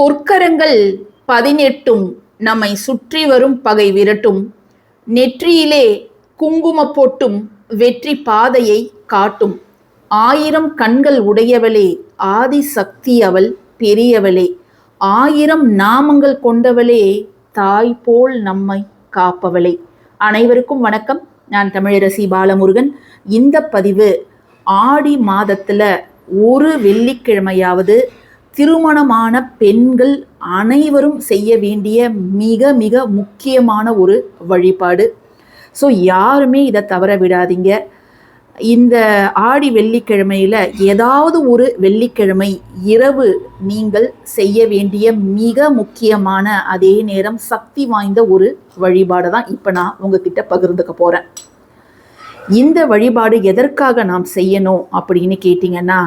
பொற்கரங்கள் 18 நம்மை சுற்றி வரும் பகை விரட்டும். நெற்றியிலே குங்குமப் பொட்டும் வெற்றி பாதையை காட்டும். 1000 கண்கள் உடையவளே, ஆதி சக்தி அவள் பெரியவளே. 1000 நாமங்கள் கொண்டவளே, தாய் போல் நம்மை காப்பவளே. அனைவருக்கும் வணக்கம். நான் தமிழரசி பாலமுருகன். இந்த பதிவு ஆடி மாதத்துல ஒரு வெள்ளிக்கிழமையாவது திருமணமான பெண்கள் அனைவரும் செய்ய வேண்டிய மிக மிக முக்கியமான ஒரு வழிபாடு. ஸோ யாருமே இதை தவற விடாதீங்க. இந்த ஆடி வெள்ளிக்கிழமையில ஏதாவது ஒரு வெள்ளிக்கிழமை இரவு நீங்கள் செய்ய வேண்டிய மிக முக்கியமான அதே நேரம் சக்தி வாய்ந்த ஒரு வழிபாடு தான் இப்போ நான் உங்ககிட்ட பகிர்ந்துக்க போகிறேன். இந்த வழிபாடு எதற்காக நாம் செய்யணும் அப்படின்னு கேட்டிங்கன்னா,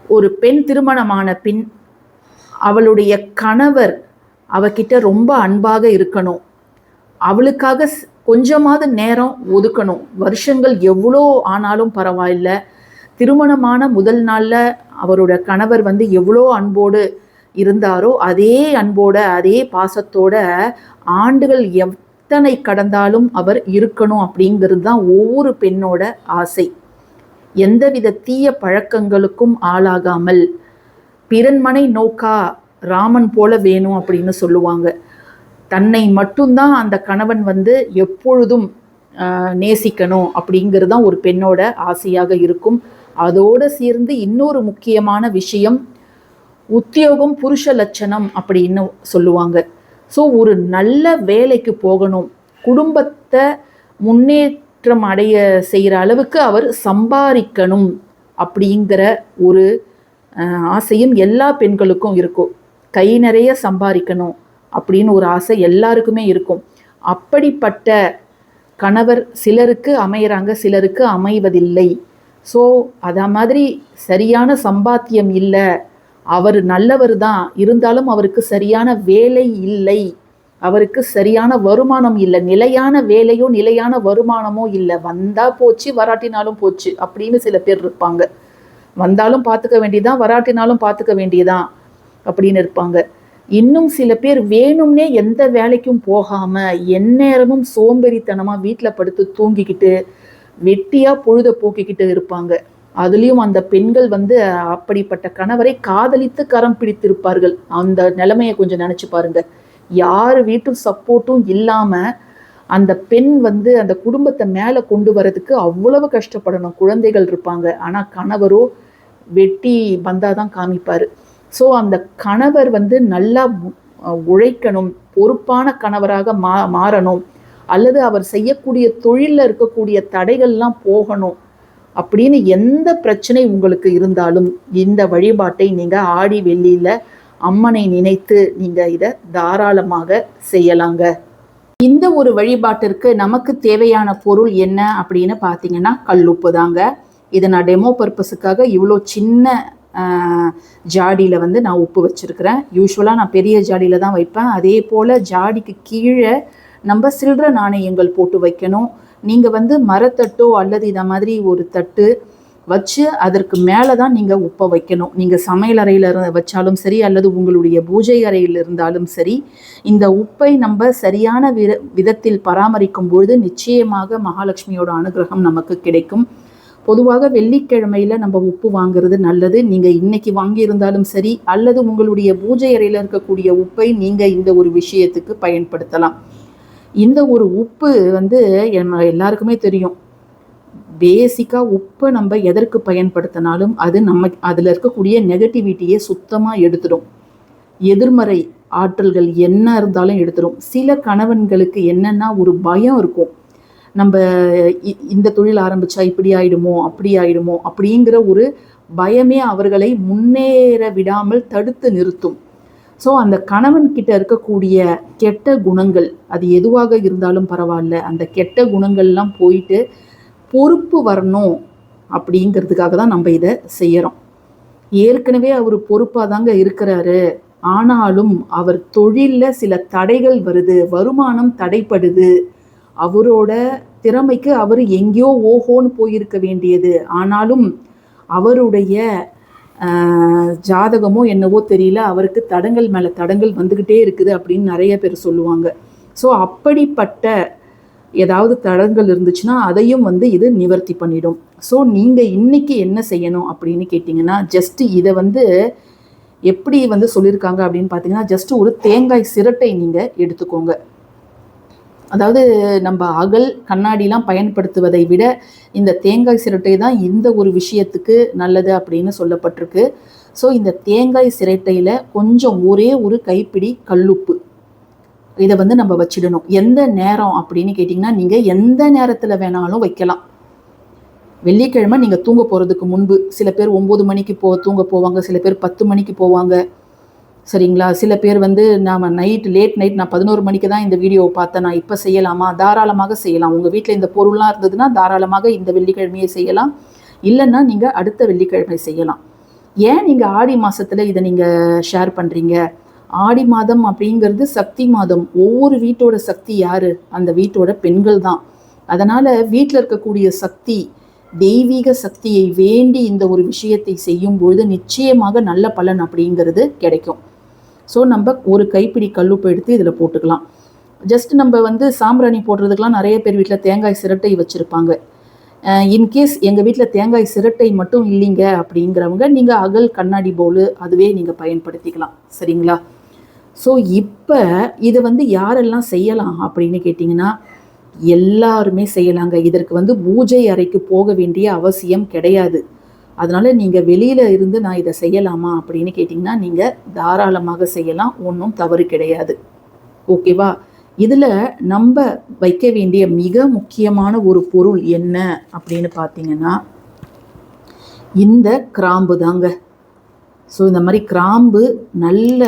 ஒரு பெண் திருமணமான பின் அவளுடைய கணவர் அவகிட்ட ரொம்ப அன்பாக இருக்கணும். அவளுக்காக கொஞ்சமாவது நேரம் ஒதுக்கணும். வருஷங்கள் எவ்வளோ ஆனாலும் பரவாயில்ல. திருமணமான முதல் நாளில் அவரோட கணவர் எவ்வளோ அன்போடு இருந்தாரோ அதே அன்போட அதே பாசத்தோட ஆண்டுகள் எத்தனை கடந்தாலும் அவர் இருக்கணும் அப்படிங்கிறது தான் ஒவ்வொரு பெண்ணோட ஆசை. எந்தவித தீய பழக்கங்களுக்கும் ஆளாகாமல் பிறன்மனை நோக்கா ராமன் போல வேணும் அப்படின்னு சொல்லுவாங்க. தன்னை மட்டும்தான் அந்த கணவன் எப்பொழுதும் நேசிக்கணும் அப்படிங்கிறது தான் ஒரு பெண்ணோட ஆசையாக இருக்கும். அதோடு சேர்ந்து இன்னொரு முக்கியமான விஷயம் உத்தியோகம் புருஷ லட்சணம் அப்படின்னு சொல்லுவாங்க. ஸோ ஒரு நல்ல வேலைக்கு போகணும், குடும்பத்தை முன்னேற்றம் அடைய செய்கிற அளவுக்கு அவர் சம்பாதிக்கணும் அப்படிங்கிற ஒரு ஆசையும் எல்லா பெண்களுக்கும் இருக்கும். கை நிறைய சம்பாதிக்கணும் அப்படின்னு ஒரு ஆசை எல்லாருக்குமே இருக்கும். அப்படிப்பட்ட கணவர் சிலருக்கு அமையிறாங்க, சிலருக்கு அமைவதில்லை. ஸோ அதை மாதிரி சரியான சம்பாத்தியம் இல்லை, அவர் நல்லவர் தான், இருந்தாலும் அவருக்கு சரியான வேலை இல்லை, அவருக்கு சரியான வருமானம் இல்லை, நிலையான வேலையோ நிலையான வருமானமோ இல்லை, வந்தால் போச்சு வராட்டினாலும் போச்சு அப்படின்னு சில பேர் இருப்பாங்க. வந்தாலும் பார்த்துக்க வேண்டியதான், வராட்டினாலும் பார்த்துக்க வேண்டியதான் அப்படின்னு இருப்பாங்க. இன்னும் சில பேர் வேணும்னே எந்த வேலைக்கும் போகாமல் எந்நேரமும் சோம்பேறித்தனமாக வீட்டில் படுத்து தூங்கிக்கிட்டு வெட்டியாக பொழுத போக்கிக்கிட்டு இருப்பாங்க. அதுலேயும் அந்த பெண்கள் அப்படிப்பட்ட கணவரை காதலித்து கரம் பிடித்திருப்பார்கள். அந்த நிலைமையை கொஞ்சம் நினச்சி பாருங்க. யார் வீட்டும் சப்போர்ட்டும் இல்லாமல் அந்த பெண் அந்த குடும்பத்தை மேலே கொண்டு வரதுக்கு அவ்வளவு கஷ்டப்படணும். குழந்தைகள் இருப்பாங்க, ஆனால் கணவரோ வெட்டி பந்தாதான் காமிப்பார். ஸோ அந்த கணவர் நல்லா உழைக்கணும், பொறுப்பான கணவராக மாறணும், அல்லது அவர் செய்யக்கூடிய தொழிலில் இருக்கக்கூடிய தடைகள்லாம் போகணும் அப்படின்னு எந்த பிரச்சனை உங்களுக்கு இருந்தாலும் இந்த வழிபாட்டை நீங்கள் ஆடி வெள்ளியில் அம்மனை நினைத்து நீங்கள் இதை தாராளமாக செய்யலாங்க. இந்த ஒரு வழிபாட்டிற்கு நமக்கு தேவையான பொருள் என்ன அப்படின்னு பார்த்தீங்கன்னா கல்லுப்பு தாங்க. இதை நான் டெமோ பர்பஸுக்காக இவ்வளோ சின்ன ஜாடியில் நான் உப்பு வச்சுருக்கிறேன். யூஸ்வலாக நான் பெரிய ஜாடியில் தான் வைப்பேன். அதே போல் ஜாடிக்கு கீழே நம்ம சில்லற நாணயங்கள் போட்டு வைக்கணும். நீங்கள் மரத்தட்டோ அல்லது இதை மாதிரி ஒரு தட்டு வச்சு அதற்கு மேலே தான் நீங்கள் உப்பை வைக்கணும். நீங்கள் சமையல் அறையில் வச்சாலும் சரி அல்லது உங்களுடைய பூஜை அறையில் இருந்தாலும் சரி, இந்த உப்பை நம்ம சரியான விதத்தில் பராமரிக்கும் பொழுது நிச்சயமாக மகாலட்சுமியோட அனுகிரகம் நமக்கு கிடைக்கும். பொதுவாக வெள்ளிக்கிழமையில் நம்ம உப்பு வாங்குறது நல்லது. நீங்கள் இன்னைக்கு வாங்கியிருந்தாலும் சரி அல்லது உங்களுடைய பூஜை அறையில் இருக்கக்கூடிய உப்பை நீங்கள் இந்த ஒரு விஷயத்துக்கு பயன்படுத்தலாம். இந்த ஒரு உப்பு எல்லாருக்குமே தெரியும். பேசிக்காக உப்பை நம்ம எதற்கு பயன்படுத்தினாலும் அது அதில் இருக்கக்கூடிய நெகட்டிவிட்டியை சுத்தமாக எடுத்துடும். எதிர்மறை ஆற்றல்கள் என்ன இருந்தாலும் எடுத்துடும். சில கணவன்களுக்கு என்னென்னா ஒரு பயம் இருக்கும். நம்ம இந்த தொழில் ஆரம்பித்தா இப்படி ஆகிடுமோ அப்படி ஆகிடுமோ அப்படிங்கிற ஒரு பயமே அவர்களை முன்னேற விடாமல் தடுத்து நிறுத்தும். ஸோ அந்த கணவன்கிட்ட இருக்கக்கூடிய கெட்ட குணங்கள் அது எதுவாக இருந்தாலும் பரவாயில்ல, அந்த கெட்ட குணங்கள்லாம் போயிட்டு பொறுப்பு வரணும் அப்படிங்கிறதுக்காக தான் நம்ம இதை செய்கிறோம். ஏற்கனவே அவர் பொறுப்பாக தாங்க இருக்கிறாரு, ஆனாலும் அவர் தொழிலில் சில தடைகள் வருது, வருமானம் தடைப்படுது, அவரோட திறமைக்கு அவர் எங்கேயோ ஓஹோன்னு போயிருக்க வேண்டியது, ஆனாலும் அவருடைய ஜாதகமோ என்னவோ தெரியல, அவருக்கு தடங்கள் மேலே தடங்கள் வந்துக்கிட்டே இருக்குது அப்படின்னு நிறைய பேர் சொல்லுவாங்க. ஸோ அப்படிப்பட்ட ஏதாவது தடங்கள் இருந்துச்சுன்னா அதையும் வந்து இது நிவர்த்தி பண்ணிடும். ஸோ நீங்கள் இன்றைக்கி என்ன செய்யணும் அப்படின்னு கேட்டிங்கன்னா, ஜஸ்ட்டு இதை வந்து எப்படி வந்து சொல்லியிருக்காங்க அப்படின்னு பார்த்தீங்கன்னா, ஜஸ்ட்டு ஒரு தேங்காய் சிரட்டை நீங்கள் எடுத்துக்கோங்க. அதாவது நம்ம அகல் கண்ணாடிலாம் பயன்படுத்துவதை விட இந்த தேங்காய் சிரட்டை தான் இந்த ஒரு விஷயத்துக்கு நல்லது அப்படின்னு சொல்லப்பட்டிருக்கு. ஸோ இந்த தேங்காய் சிரட்டையில் கொஞ்சம் ஒரே ஒரு கைப்பிடி கல்லுப்பு இதை வந்து நம்ம வச்சிடணும். எந்த நேரம் அப்படின்னு கேட்டிங்கன்னா, நீங்கள் எந்த நேரத்தில் வேணாலும் வைக்கலாம். வெள்ளிக்கிழமை நீங்கள் தூங்க போகிறதுக்கு முன்பு, சில பேர் 9 மணிக்கு தூங்க போவாங்க, சில பேர் 10 மணிக்கு போவாங்க, சரிங்களா? சில பேர் வந்து நாம் லேட் நைட் நான் 11 மணிக்கு தான் இந்த வீடியோவை பார்த்தேன், நான் இப்போ செய்யலாமா? தாராளமாக செய்யலாம். உங்கள் வீட்டில் இந்த பொருள்லாம் இருந்ததுன்னா தாராளமாக இந்த வெள்ளிக்கிழமையை செய்யலாம். இல்லைன்னா நீங்கள் அடுத்த வெள்ளிக்கிழமை செய்யலாம். ஏன் நீங்கள் ஆடி மாதத்தில் இதை நீங்கள் ஷேர் பண்ணுறீங்க? ஆடி மாதம் அப்படிங்கிறது சக்தி மாதம். ஒவ்வொரு வீட்டோட சக்தி யார்? அந்த வீட்டோட பெண்கள் தான். அதனால் வீட்டில் இருக்கக்கூடிய சக்தி, தெய்வீக சக்தியை வேண்டி இந்த ஒரு விஷயத்தை செய்யும் பொழுது நிச்சயமாக நல்ல பலன் அப்படிங்கிறது கிடைக்கும். ஸோ நம்ம ஒரு கைப்பிடி கல்லுப்பு எடுத்து இதில் போட்டுக்கலாம். ஜஸ்ட் நம்ம வந்து சாம்பிராணி போடுறதுக்கெலாம் நிறைய பேர் வீட்டில் தேங்காய் சிரட்டை வச்சுருப்பாங்க. இன்கேஸ் எங்கள் வீட்டில் தேங்காய் சிரட்டை மட்டும் இல்லைங்க அப்படிங்கிறவங்க நீங்கள் அகல் கண்ணாடி பவுலு அதுவே நீங்கள் பயன்படுத்திக்கலாம், சரிங்களா? ஸோ இப்போ இதை வந்து யாரெல்லாம் செய்யலாம் அப்படின்னு கேட்டிங்கன்னா, எல்லாருமே செய்யலாங்க. இதற்கு வந்து பூஜை அறைக்கு போக வேண்டிய அவசியம் கிடையாது. அதனால் நீங்கள் வெளியில் இருந்து நான் இதை செய்யலாமா அப்படின்னு கேட்டிங்கன்னா, நீங்கள் தாராளமாக செய்யலாம், ஒன்றும் தவறு கிடையாது. ஓகேவா? இதில் நம்ம வைக்க வேண்டிய மிக முக்கியமான ஒரு பொருள் என்ன அப்படின்னு பார்த்தீங்கன்னா, இந்த கிராம்பு தாங்க. ஸோ இந்த மாதிரி கிராம்பு நல்ல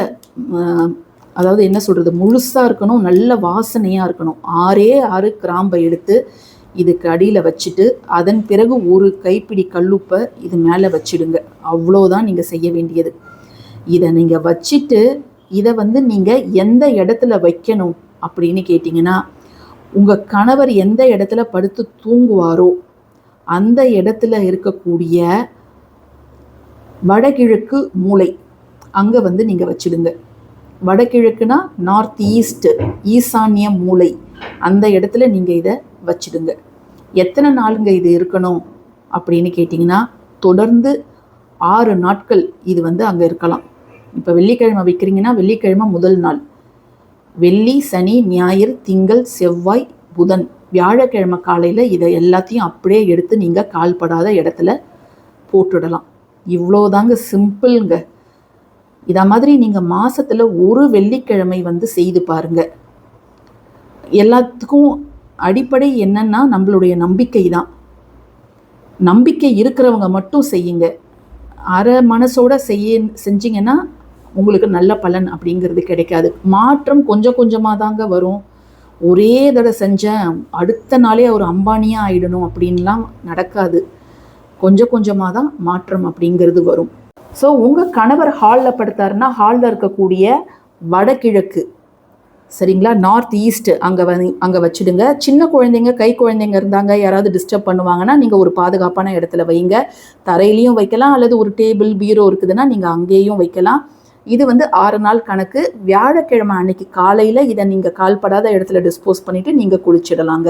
அதாவது என்ன சொல்கிறது, முழுசாக இருக்கணும், நல்ல வாசனையாக இருக்கணும். 6 கிராம்பை எடுத்து இதுக்கு அடியில் வச்சுட்டு அதன் பிறகு ஒரு கைப்பிடி கல்லுப்பை இது மேலே வச்சிடுங்க. அவ்வளோதான் நீங்கள் செய்ய வேண்டியது. இதை நீங்கள் வச்சுட்டு இதை வந்து நீங்கள் எந்த இடத்துல வைக்கணும் அப்படின்னு கேட்டிங்கன்னா, உங்கள் கணவர் எந்த இடத்துல படுத்து தூங்குவாரோ அந்த இடத்துல இருக்கக்கூடிய வடகிழக்கு மூலை அங்கே வந்து நீங்கள் வச்சிடுங்க. வடகிழக்குனா நார்த் ஈஸ்ட், ஈசான்ய மூலை, அந்த இடத்துல நீங்கள் இதை வச்சிடுங்க. எத்தனை நாளுங்க இது இருக்கணும் அப்படின்னு கேட்டிங்கன்னா, தொடர்ந்து 6 நாட்கள் இது வந்து அங்கே இருக்கலாம். இப்போ வெள்ளிக்கிழமை வைக்கிறீங்கன்னா வெள்ளிக்கிழமை முதல் நாள், வெள்ளி, சனி, ஞாயிறு, திங்கள், செவ்வாய், புதன், வியாழக்கிழமை காலையில் இதை எல்லாத்தையும் அப்படியே எடுத்து நீங்கள் கால்படாத இடத்துல போட்டுடலாம். இவ்வளோதாங்க, சிம்பிள்ங்க. இதை மாதிரி நீங்கள் மாதத்தில் ஒரு வெள்ளிக்கிழமை வந்து செய்து பாருங்கள். எல்லாத்துக்கும் அடிப்படை என்னன்னா நம்மளுடைய நம்பிக்கை தான். நம்பிக்கை இருக்கிறவங்க மட்டும் செய்யுங்க. அரை மனசோட செஞ்சீங்கன்னா உங்களுக்கு நல்ல பலன் அப்படிங்கிறது கிடைக்காது. மாற்றம் கொஞ்சம் கொஞ்சமாக தாங்க வரும். ஒரே தடவை செஞ்சேன் அடுத்த நாளே ஒரு அம்பானியாக ஆயிடணும் அப்படின்லாம் நடக்காது. கொஞ்சம் கொஞ்சமாக தான் மாற்றம் அப்படிங்கிறது வரும். ஸோ உங்கள் கணவர் ஹாலில் படுத்தாருன்னா ஹாலில் இருக்கக்கூடிய வடகிழக்கு, சரிங்களா, நார்த் ஈஸ்ட் அங்கே வச்சுடுங்க. சின்ன குழந்தைங்க, கை குழந்தைங்க இருந்தாங்க, யாராவது டிஸ்டர்ப் பண்ணுவாங்கன்னா நீங்கள் ஒரு பாதுகாப்பான இடத்துல வைங்க. தரையிலையும் வைக்கலாம், அல்லது ஒரு டேபிள் பீரோ இருக்குதுன்னா நீங்கள் அங்கேயும் வைக்கலாம். இது வந்து 6 நாள் கணக்கு. வியாழக்கிழமை அன்னைக்கு காலையில் இதை நீங்கள் கால்படாத இடத்துல டிஸ்போஸ் பண்ணிவிட்டு நீங்கள் குளிச்சிடலாங்க.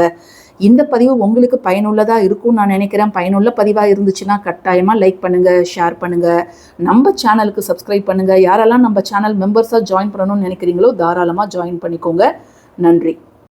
இந்த பதிவு உங்களுக்கு பயனுள்ளதாக இருக்கும்னு நான் நினைக்கிறேன். பயனுள்ள பதிவாக இருந்துச்சுன்னா கட்டாயமாக லைக் பண்ணுங்கள், ஷேர் பண்ணுங்கள், நம்ம சேனலுக்கு சப்ஸ்கிரைப் பண்ணுங்கள். யாரெல்லாம் நம்ம சேனல் மெம்பர்ஸாக ஜாயின் பண்ணணும்னு நினைக்கிறீங்களோ தாராளமாக ஜாயின் பண்ணிக்கோங்க. நன்றி.